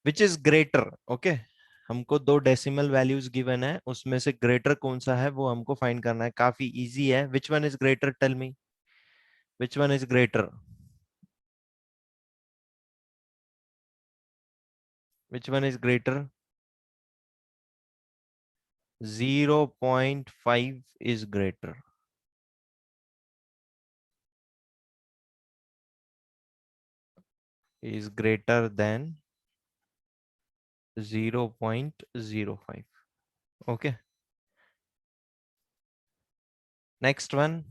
Which is greater, okay. हमको दो decimal values given है, उसमें से ग्रेटर कौन सा है वो हमको फाइंड करना है। काफी इजी है। Which one is greater, tell me, which one is greater, which one is greater? 0.5 is greater, is greater than 0.05. Okay, next one.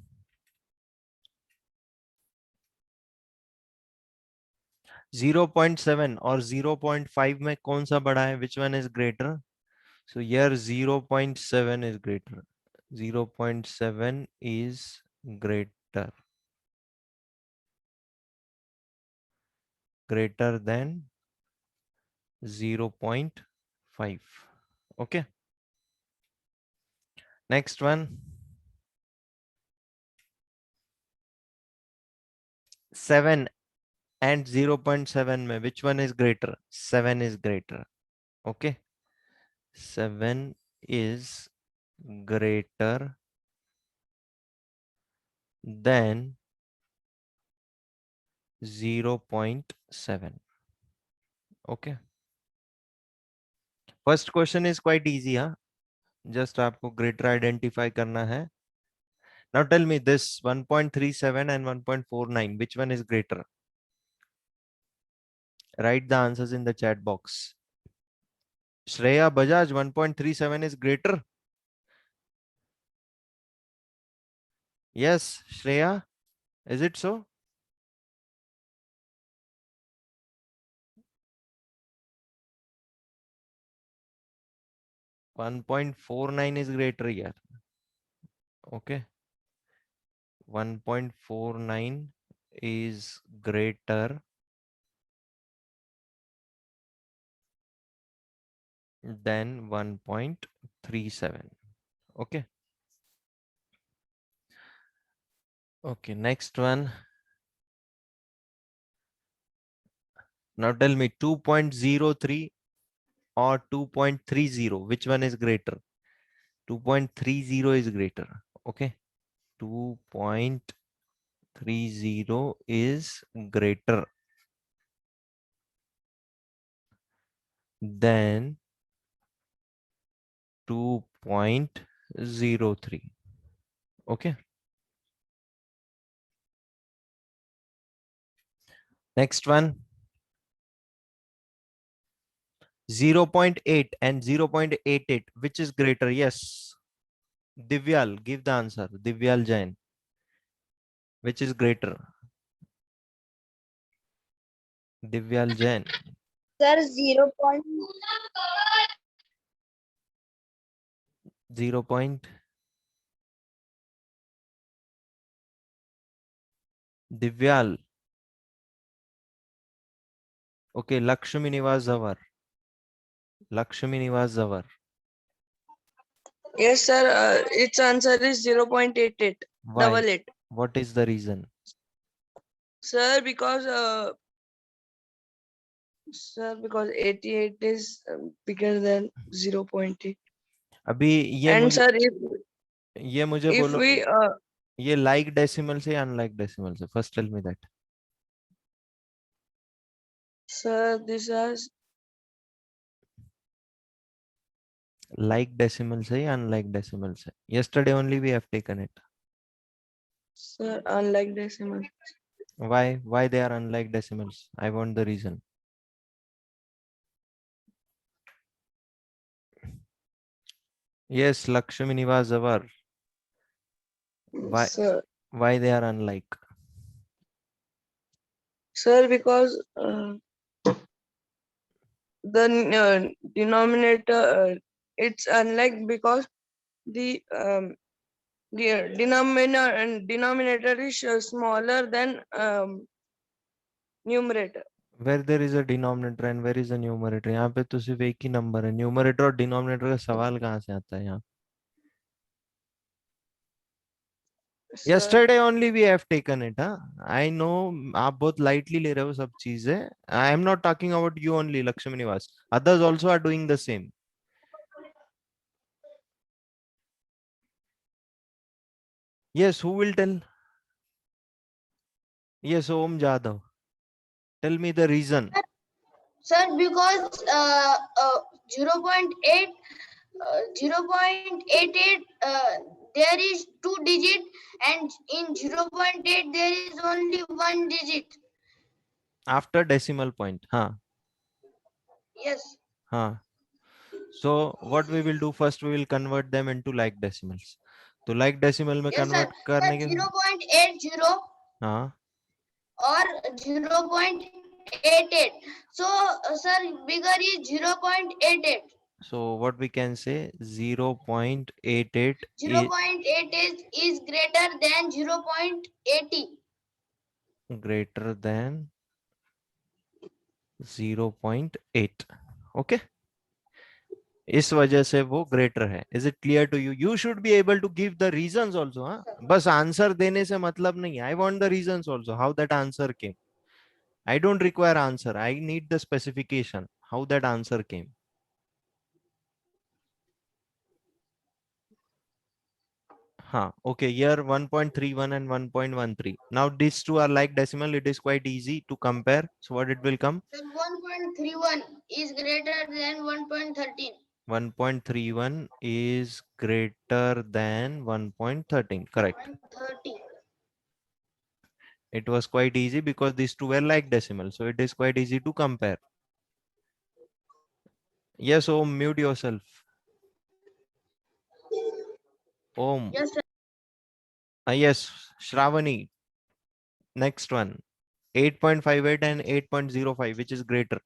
0.7 और 0.5 में कौन सा बड़ा है? Which one is greater? So here 0.7 is greater. 0.7 is greater, greater than 0.5. Okay, next one. 7 and 0.7 में which one is greater? 7 is greater. Okay, 7 is greater than 0.7. Okay, first question is quite easy, हाँ, just आपको greater identify करना है. Now tell me this 1.37 and 1.49, which one is greater? Write the answers in the chat box. Shreya Bajaj, 1.37 is greater. Yes, Shreya, is it so? 1.49 is greater here. Okay, 1.49 is greater than 1.37. Okay. Okay, next one. Now tell me 2.03 or 2.30, which one is greater? 2.30 is greater. Okay, 2.30 is greater than 2.03. Okay, next one. 0.8 and 0.88, which is greater? Yes, Divyal, give the answer. Divyal Jain, which is greater? Divyal Jain. Sir, 0 point 0 point. Divyal. Okay, Lakshmi Nivas Zawar. Lakshmi Nivas Zawar. yes, sir. Its answer is 0.88. Why? Double it. What is the reason? Sir, because 88 is bigger than 0.8. अभी And sir, ये मुझे if बोलो, we ये like decimal से unlike decimal से? First tell me that. sir, this is like decimal से या unlike decimal से? yesterday only we have taken it. sir unlike decimal. Why they are unlike decimals? I want the reason. Yes, Lakshmi Nivas Zawar. Why Sir, they are unlike? sir, because the denominator it's unlike because the denominator is smaller than numerator. Where there is a denominator and where is a numerator? यहाँ पे तो सिर्फ एक ही number है. Numerator और denominator का सवाल कहाँ से आता है यहाँ? sir. yesterday only we have taken it, huh? I know आप बहुत lightly ले रहे हो सब चीजें. I am not talking about you only, Lakshmi Nivas. Others also are doing the same. Yes, who will tell? Yes, Om Jadhav. Tell me the reason. Sir, because 0.8, 0.88, there is 2 digit, and in 0.8 there is only 1 digit. After decimal point. हाँ. Yes. हाँ. So what we will do first, we will convert them into like decimals. तो like decimal में Yes, sir. convert करने के 0.80 हाँ. or 0.88. So, sir, bigger is 0.88. So what we can say 0.88 is 0.88 is greater than 0.80. greater than 0.8. Okay. इस वजह से वो greater है. Is it clear to you? You should be able to give the reasons also. हाँ, बस answer देने से मतलब नहीं. I want the reasons also, how that answer came. I don't require answer, I need the specification how that answer came. हाँ, okay, here 1.31 and 1.13. Now these two are like decimal, it is quite easy to compare. So what it will come? Then 1.31 is greater than 1.13. 1.31 is greater than 1.13. Correct. 1.30. It was quite easy because these two were like decimal. So it is quite easy to compare. Yes, Om, mute yourself. Om. Yes, sir. Yes, Shravani. Next one. 8.58 and 8.05, which is greater?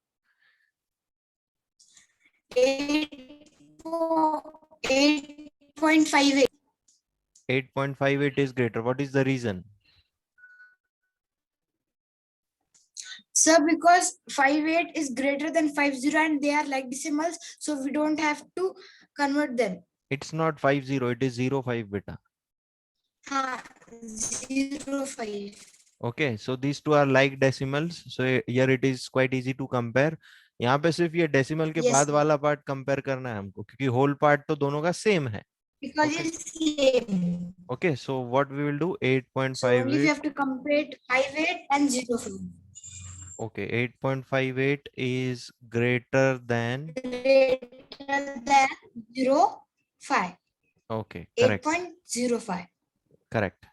8.58. 8.58 is greater. What is the reason? Sir, because 58 is greater than 50 and they are like decimals, so we don't have to convert them. It's not 50, it is 05 beta. 0.5. Okay, so these two are like decimals. So here it is quite easy to compare. यहाँ पे सिर्फ ये decimal के Yes, बाद sir. वाला part compare करना है हमको, क्योंकि होल पार्ट तो दोनों का सेम है. Because Okay. it's same. Okay, so what we will do, So only we 8.58. have to compare 58 and 0.5. Okay, 8.58 is greater than. Greater than 0.5. Okay, correct. 8.05. Correct.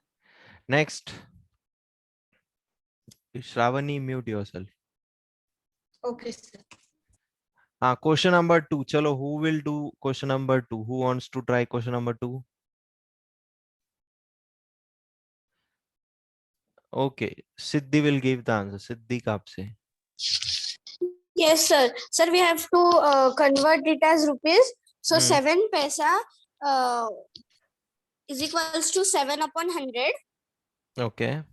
Next, Shravani, mute yourself. Okay, sir. Question number 2. Chalo, who will do question number 2? Who wants to try question number 2? Okay, Siddhi will give the answer. Siddhi kaapse. Yes, sir. Sir, we have to convert it as rupees. So 7 paisa is equals to 7 upon 100. Okay.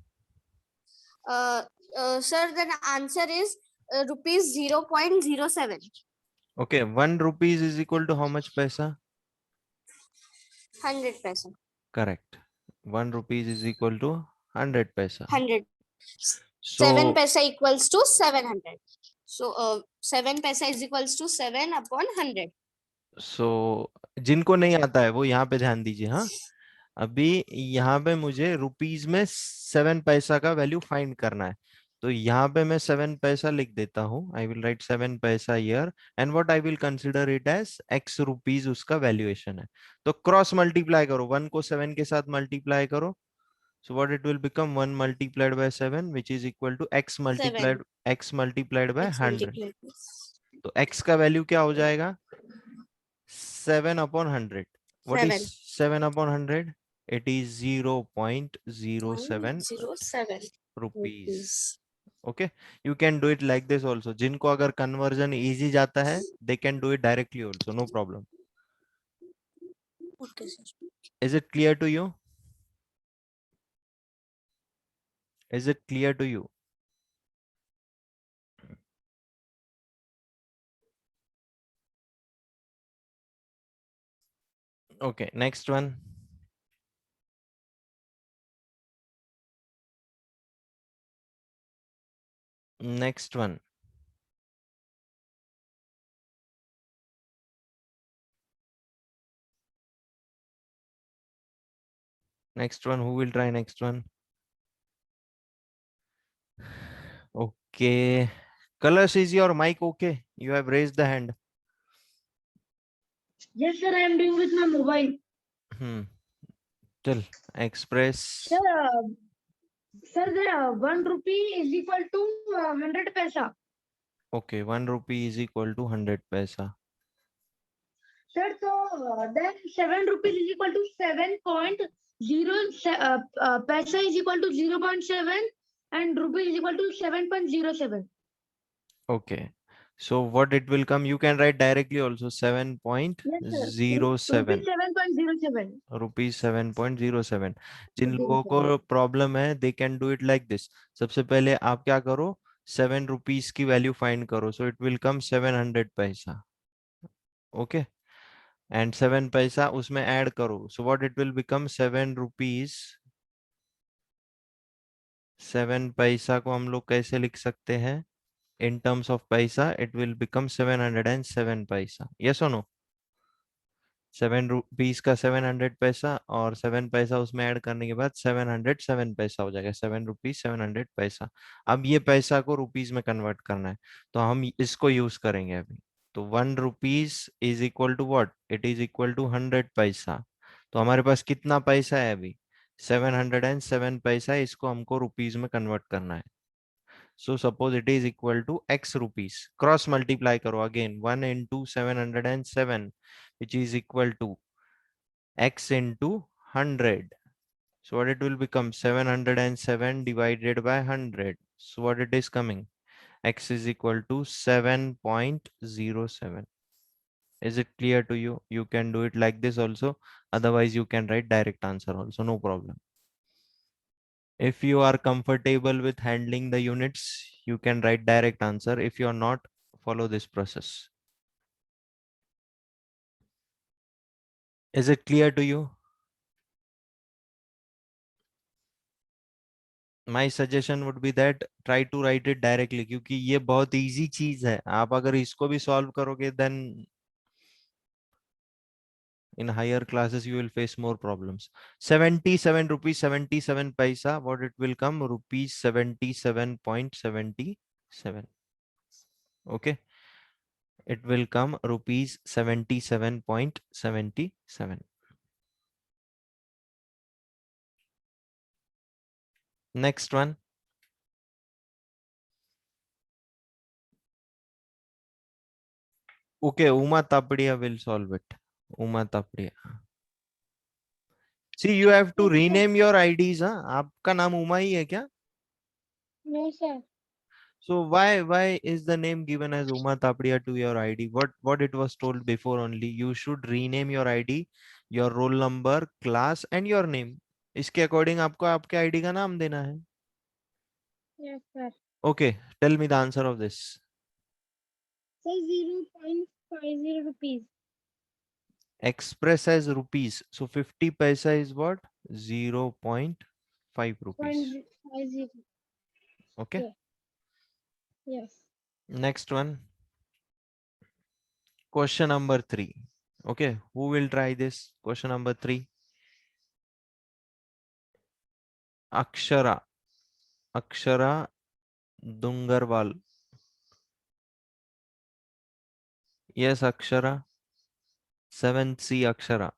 Sir, the answer is rupees 0.07. Okay, 1 rupees is equal to how much paisa? 100 paisa. Correct. 1 rupees is equal to 100 paisa. 100. So 7 paisa equals to 700. So 7 paisa is equals to 7 upon 100. so जिनको नहीं आता है वो यहाँ पे ध्यान दीजिए. हाँ, अभी यहाँ पे मुझे रुपीज में 7 पैसा का वैल्यू फाइंड करना है. तो यहाँ पे मैं 7 पैसा लिख देता हूँ. आई विल राइट 7 पैसा year and what I will consider it as x rupees उसका वैल्यूएशन है. तो क्रॉस मल्टीप्लाई करो, 1 को 7 के साथ मल्टीप्लाई करो. So what it will become, 1 multiplied by 7, which is equal to x multiplied 7. by X 100. multiplied. तो x का वैल्यू क्या हो जाएगा? 7 upon 100. What is 7 upon 100? It is 0.07 0.07 rupees. Okay, you can do it like this also. जिनको अगर conversion easy जाता है, they can do it directly also, no problem. Okay, sir. Is it clear to you? Is it clear to you? Okay, next one. Next one. Next one. Who will try next one? Okay. Colors, is your mic okay? You have raised the hand. Yes, sir. I am doing with my mobile. Tell. Express. Sir, the 1 rupee is equal to 100 paisa. Okay, 1 rupee is equal to 100 paisa. Sir, so then 7 rupees is equal to 7.0 paisa is equal to 0.7 and rupee is equal to 7.07. Okay. So what it will come, you can write directly also Yes, sir. Rupees 7.07. 7.07. Rupees 7.07. जिन लोगों को problem है they can do it like this. सबसे पहले आप क्या करो, 7 rupees की value find करो. सो इट विल कम 700 पैसा. ओके. एंड 7 पैसा उसमें ऐड करो. So what it will become 7 rupees. 7 पैसा को हम लोग कैसे लिख सकते हैं इन टर्म्स ऑफ पैसा? इट विल बिकम 707 पैसा. यस और नो? 7 रुपीज का 700 पैसा और 7 पैसा उसमें ऐड करने के बाद 707 पैसा हो जाएगा. 7 रुपीज 700 पैसा. अब ये पैसा को रुपीज में कन्वर्ट करना है तो हम इसको यूज करेंगे अभी. तो 1 rupees is equal to what? It is equal to 100 पैसा. तो हमारे पास कितना पैसा है अभी? 707 पैसा. इसको हमको रुपीज में कन्वर्ट करना है. So suppose it is equal to x rupees. Cross multiply करो again. 1 into 707 which is equal to x into 100. So what it will become? 707 divided by 100. So what it is coming? X is equal to 7.07. Is it clear to you? You can do it like this also. Otherwise you can write direct answer also. No problem. If you are comfortable with handling the units, you can write direct answer. If you are not, follow this process. Is it clear to you? My suggestion would be that try to write it directly क्योंकि ये बहुत easy चीज है. आप अगर इसको भी solve करोगे then in higher classes you will face more problems. 77 rupees 77 paisa. What it will come? Rupees 77.77. Okay. It will come rupees 77.77. Next one. Okay, Uma Tapadia will solve it. Uma Tapadia. See, you have to rename your IDs. हाँ? आपका नाम उमा ही है क्या? No, sir. So why is the name given as Uma Tapadia to your ID? What it was told before only? You should rename your ID, your roll number, class and your name. इसके according आपको आपके ID का नाम देना है. Yes, sir. Okay, tell me the answer of this. Sir, 0.50 rupees. Express as rupees. So 50 paisa is what? 0.5 rupees. 0.50. Okay. Yeah. Yes. Next one. Question number 3. Okay. Who will try this? Question number 3. Akshara. Akshara Dungarwal. Yes, Akshara. 7C Akshara.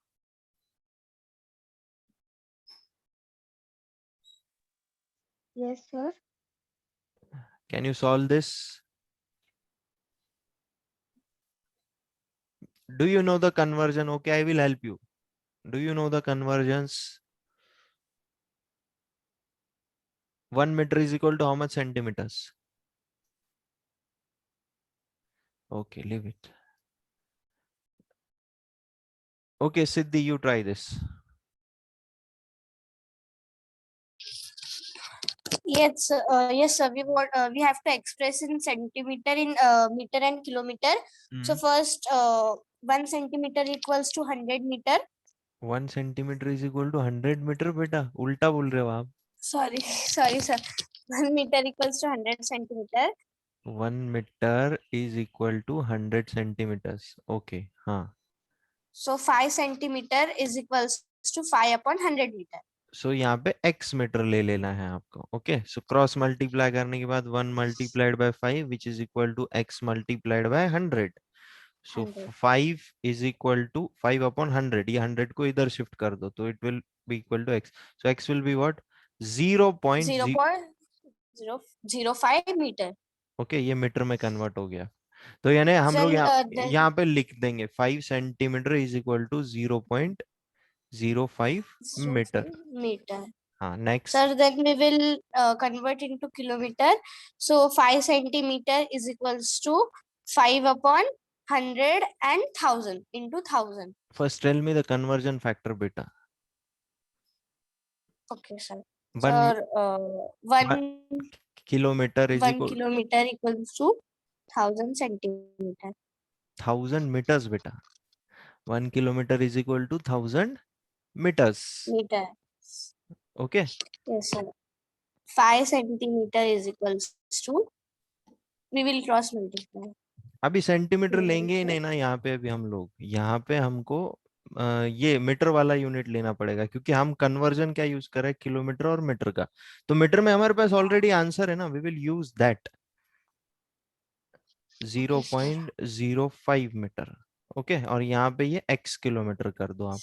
Yes, sir. Can you solve this? Do you know the conversion? Okay, I will help you. Do you know the conversions? 1 meter is equal to how much centimeters? Okay, leave it. Okay, Siddhi, you try this. Yes, sir. We have to express in centimeter, in meter and kilometer. So first, 1 centimeter equals to 100 meter. 1 centimeter is equal to 100 meter. बेटा उल्टा बोल रहे हो आप. Sorry, sorry, sir. 1 meter equals to 100 centimeter. 1 meter is equal to 100 centimeters. Okay, हाँ. So 5 centimeter is equals to 5 upon 100 meter. सो यहाँ पे x metre ले लेना है आपको. ओके, सो क्रॉस मल्टीप्लाई करने के बाद 1 multiplied by 5 which is equal to x multiplied by 100. So 100. 5 is equal to 5 upon 100. ये 100 को इधर शिफ्ट कर दो तो it will be equal to x. So x will be what 0.0. 0.005 meter. Okay, ये मीटर में कन्वर्ट हो गया. तो यानी हम लोग then यहाँ पे लिख देंगे 5 centimetre is equal to 0.05 metre. meter. हाँ, next. Sir, then we will convert into kilometer. So 5 centimeter is equals to 5 upon 100 and 1000 into 1000. First tell me the conversion factor beta. Okay, sir. One Sir, 1 kilometer is 1 equal kilometer equals to 1000 centimeter. 1000 meters beta. 1 kilometer is equal to 1000 meters. Meter. Okay. Yes, sir. 5 centimeter is equals to, we will cross multiply. अभी centimetre हम्म, लेंगे ही तो- नहीं ना यहाँ पे. अभी हम लोग यहाँ पे हमको ये मीटर वाला यूनिट लेना पड़ेगा क्योंकि हम कन्वर्जन क्या यूज कर रहे हैं, किलोमीटर और मीटर का. तो मीटर में हमारे पास ऑलरेडी आंसर है ना, we will use that 0.05 metre. Okay, और यहाँ पे ये x किलोमीटर कर दो आप.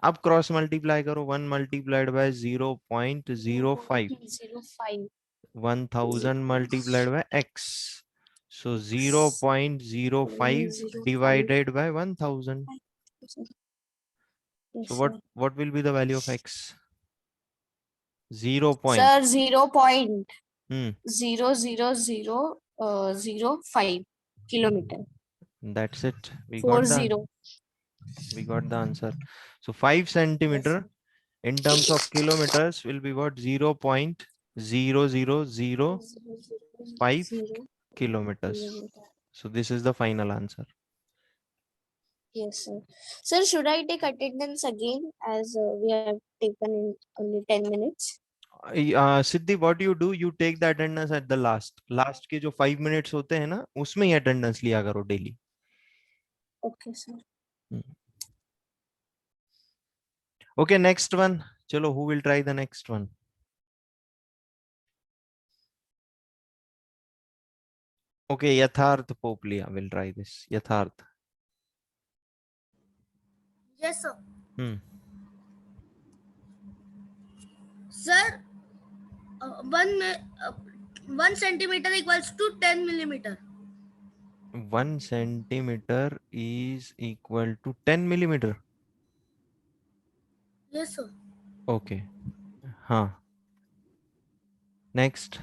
अब क्रॉस मल्टीप्लाई करो. 1 multiplied bye 0.05. 0.05. 1000 multiplied by x. So 0.05 divided by 1000. Yes, So sir. what will be the value of x? 0 point. Sir, 0.000005 kilometer. That's it. We 40. got the answer. So 5 centimeter in terms of kilometers will be what? 0.0005 kilometers. So this is the final answer. Yes, sir. Sir, should I take attendance again as we have taken in only 10 minutes? Siddhi, what you do, you take the attendance at the last के जो 5 minutes होते हैं ना, उसमें ही attendance लिया करो daily. Okay, sir. Okay, next one. चलो, who will try the next one? Okay, Yatharth Poplia will try this. Yatharth. Yes, sir. Sir, 1 centimeter equals to 10 millimeter. 1 centimeter is equal to 10 millimeter. Yes, sir. Okay. हाँ. Next.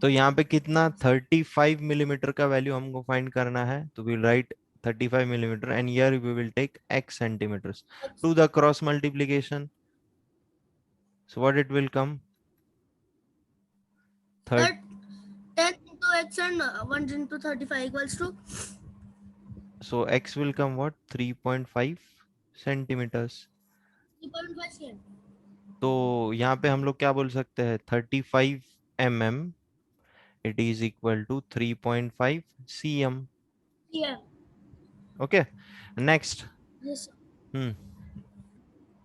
तो यहाँ पे कितना 35 millimetre का value हमको find करना है. तो we'll write 35 millimeter and here we will take x centimeters. Do the cross multiplication. So what it will come? 10 into x and 1 into 35 equals to. So x will come what? 3.5 centimeters. 3.5 cm. तो यहाँ पे हम लोग क्या बोल सकते हैं? 35 mm. It is equal to 3.5 cm. Yeah. Okay. Next. Yes, sir. Hmm.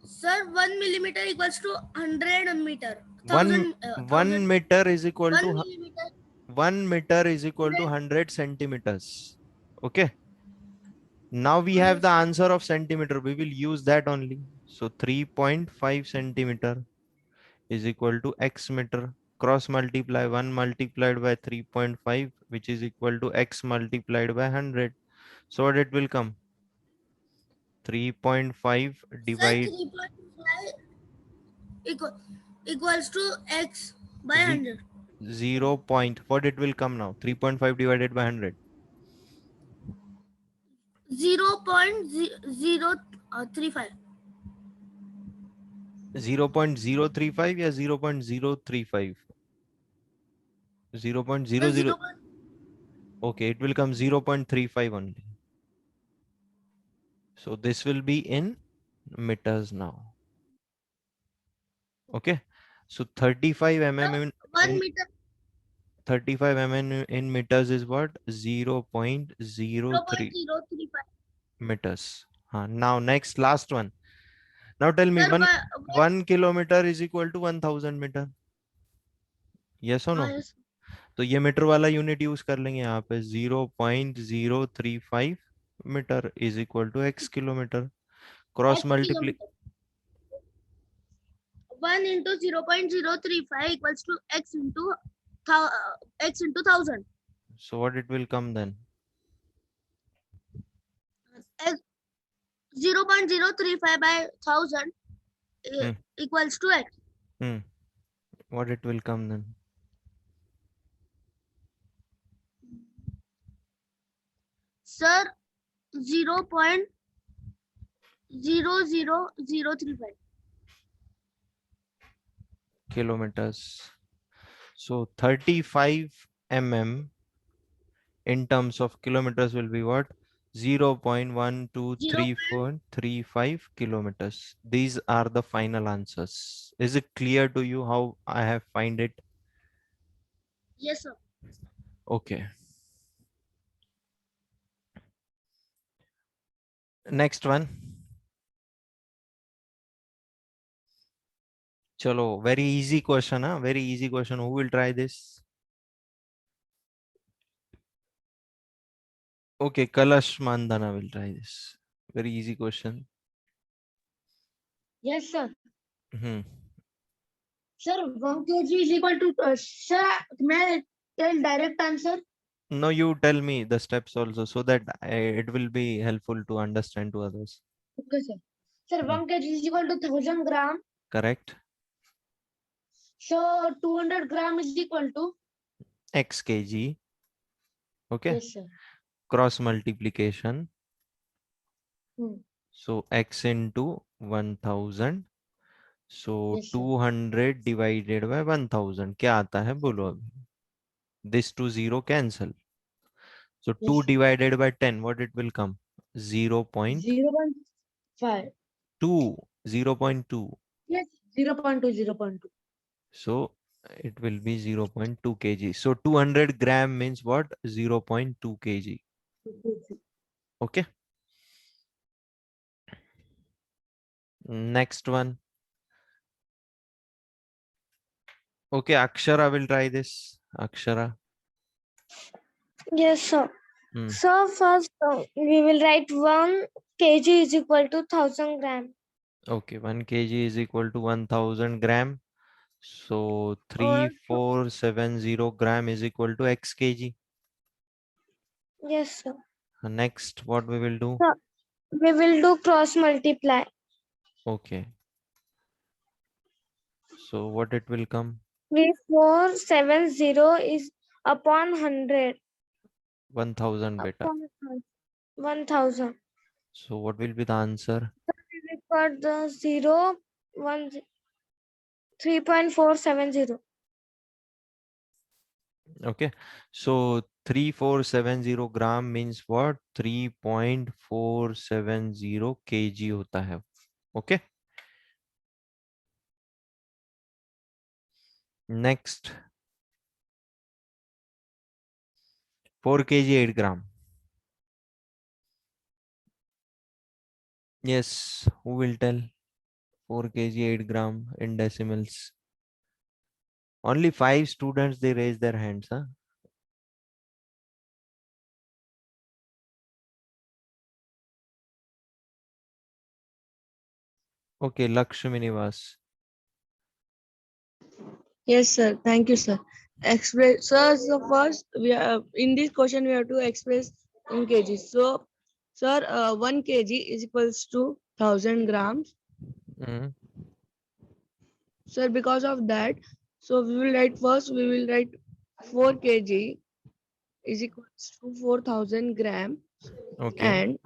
Sir, 1 millimeter equals to 100 meter. 1 meter is equal 1 to millimeter. 1 meter is equal to 100 centimeters. Okay. Now we have the answer of centimeter. We will use that only. So 3.5 centimeter is equal to x meter. Cross multiply 1 multiplied by 3.5, which is equal to x multiplied by 100. So what it will come? 3.5 divide. Sir, 3.5 equals to x by 100. 0 point. What it will come now? 3.5 divided by 100. 0.035. 0.035 या 0.035? 0.00. Okay, it will come 0.35 only. So this will be in meters now. Okay, so 35 mm Sir, in, 1 in meter 35 mm in meters is what? 0.03 0.035. meters. Now next last one. Now tell me, Sir, one one 1 kilometer is equal to 1000 meter. Yes or no? yes. तो ये metre वाला unit use कर लेंगे यहाँ पे 0.035 metre is equal to x kilometre. Cross X multiply kilometer. 1 into 0.035 equals to x into x into 1000. so what it will come then? X 0.035 by 1000 Hmm. equals to x. What it will come then? Sir, 0.00035. Kilometers. So 35 mm in terms of kilometers will be what? 0.123435 kilometers. These are the final answers. Is it clear to you how I have find it? Yes, sir. Okay. Next one. Chalo, very easy question, huh? Very easy question. Who will try this? Okay, Kalash Mandana will try this. Very easy question. Yes, sir. Hmm. Sir, 1 kg is equal to, sir, may I tell direct answer? No, you tell me the steps also so that it will be helpful to understand to others. Okay, sir. Sir, 1 kg is equal to 1000 gram. Correct? So 200 gram is equal to, X kg. Okay. yes, sir. Cross multiplication. Hmm. So x into 1000. So Yes, sir. 200 divided by 1000. क्या आता है बोलो अभी? This to 0 cancel. So 2 Yes, sir. divided by 10, what it will come? 0.2. 0.5. 0.2. Yes, 0.2, 0.2. So it will be 0.2 kg. So 200 gram means what? 0.2 kg. Okay. Next one. Okay, Akshara will try this. Akshara. Yes, sir. Hmm. So first we will write 1 kg is equal to 1000 gram. Okay, 1 kg is equal to 1000 gram. So Or 3470 gram is equal to x kg. yes, sir. Next, what we will do? So we will do cross multiply. Okay. So what it will come? 3470 is upon 100. 1000 beta. Upon 1000. So what will be the answer? We got the 0, 1, 3.470. Okay. So 3470 gram means what? 3.470 kg hota hai. Okay. Next. 4 kg 8 gram. Yes. Who will tell? 4 kg 8 gram in decimals. Only 5 students, they raise their hands. Huh? Okay. Lakshmi Nivas. Yes, sir. Thank you, sir. Express, sir. So first, we are in this question we have to express in kgs. So, sir, 1 kg is equals to 1000 grams. Mm. Sir, because of that, so we will write first. We will write 4 kg is equals to 4000 gram Okay. and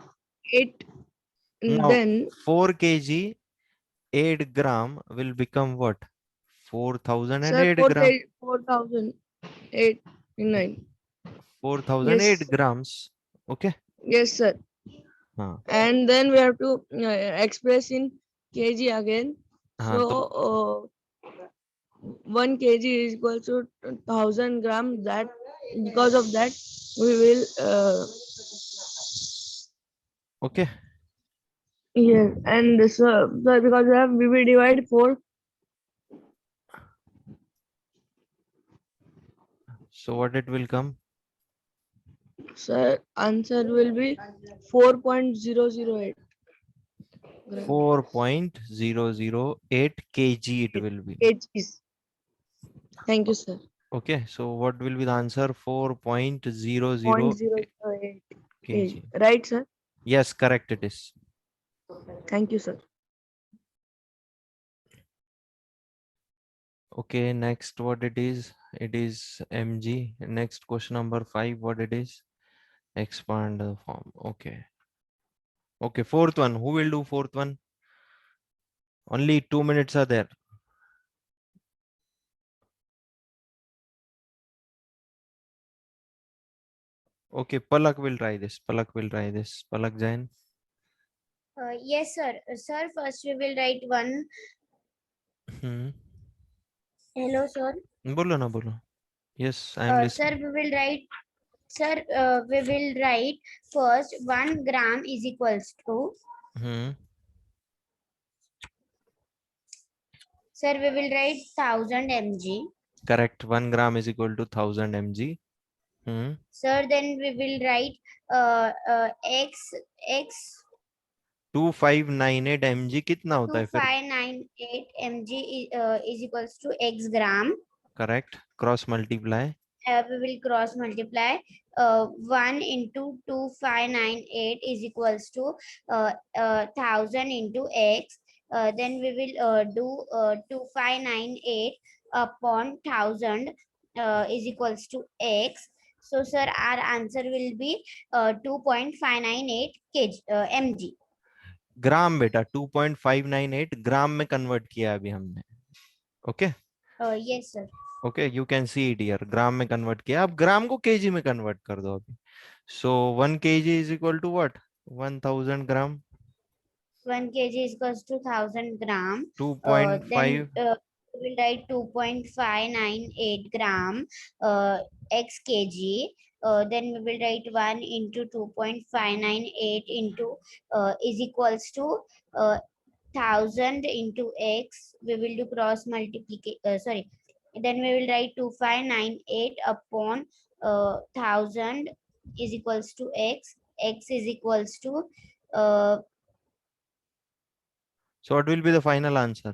8. Now Then 4 kg 8 gram will become what? 4008 sir, 4 gram. kg 4008 in 9. 4008 Yes. grams. Okay. Yes, sir. हाँ. And then we have to express in kg again. हाँ, So तो 1 kg is equal to 1000 gram. That because of that we will Okay. yes, and so because we will divide 4. So what it will come? So answer will be 4.008 gram 4.008 kg it will be. kgs. Thank you, sir. Okay, so what will be the answer? 4.008 0.008 kg. kg. Right, sir? Yes, correct it is. Thank you, sir. Okay, next what it is? It is mg. Next question number 5, what it is? Expand the form. Okay. Okay, fourth one. Who will do fourth one? Only 2 minutes are there. Okay, Palak will try this. Palak will try this. Palak Jain. Yes, sir. Sir, first we will write one. Hmm. Hello, sir. Bolo na bolo. Yes, I am Sir, listening. we will write. Sir, we will write first 1 gram is equals to. Hmm. Sir, we will write 1000 mg. Correct. 1 gram is equal to 1000 mg. Hmm. Sir, then we will write x 2598 mg कितना होता है फिर? 2598 mg is equals to x gram. Correct. Cross multiply. We will cross multiply. 1 into 2598 is equals to 1000 into x. Then we will do 2598 upon 1000 is equals to x. So, sir, our answer will be 2.598 kg mg. ग्राम बेटा 2.598 ग्राम में convert किया अभी हमने. Okay. Yes, sir. Okay, you can see it here. Gram में convert किया. अब ग्राम को KG में कन्वर्ट कर दो अभी. So 1 kg is equal to what? 1000 gram. 1 kg is equals to 1000 gram. Then 2.5. we will write 2.598 gram x kg. Then we will write 1 into 2.598 into is equals to 1000 into x. We will do cross multiplication. Sorry. Then we will write 2598 upon 1000 is equals to x. X is equals to So what will be the final answer? 0.